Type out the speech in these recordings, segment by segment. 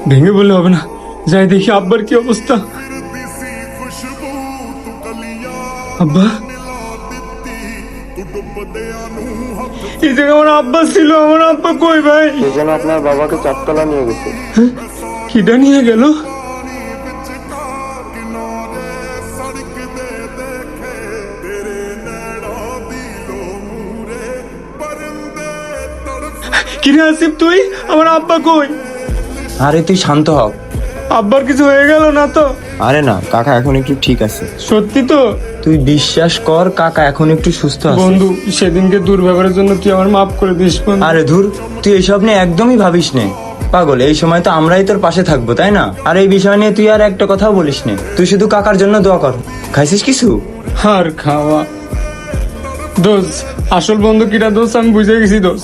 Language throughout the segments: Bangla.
ভেঙে বললে হবে না, যাই দেখি আব্বার কি অবস্থা। আব্বা, এই জায়গায় আমার আব্বা ছিল, আমার আব্বা কই ভাই? সেজন্য আপনার বাবাকে চারতলা নিয়ে গেছে। কিটা নিয়ে গেল? কিরে আসিফ, তুই? আমার আব্বা কই? আরে তুই শান্ত হ। আব্বার কিছু হয়ে গেল না তো? আরে না, কাকা এখন একটু ঠিক আছে। সত্যি তো? তুই বিশ্বাস কর, কাকা এখন একটু সুস্থ আছে। বন্ধু, সেদিনকে দুর্ব্যবহারের জন্য তুই আমার মাফ করে দিস বন্ধু। আরে ধুর, তুই এসব নিয়ে একদমই ভাবিস নে পাগল। এই সময় তো আমরাই তোর পাশে থাকবো, তাই না? আর এই বিষয় নিয়ে তুই আর একটা কথাও বলিস নে। তুই শুধু কাকার জন্য দোয়া কর। খাইছিস কিছু? আর খাওয়া দোষ, আসল বন্ধু কিটা দোষ আমি বুঝে গেছি দোষ।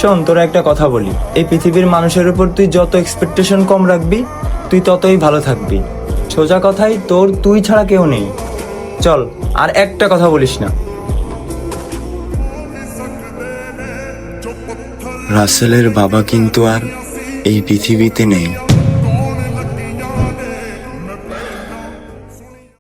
শোন, তোর একটা কথা বলি, এই পৃথিবীর মানুষের উপর তুই যত এক্সপেকটেশন কম রাখবি, তুই ততই ভালো থাকবি। সোজা কথাই, তুই ছাড়া কেউ নেই। চল, আর একটা কথা বলিস না। রাসেলের বাবা কিন্তু আর এই পৃথিবীতে নেই।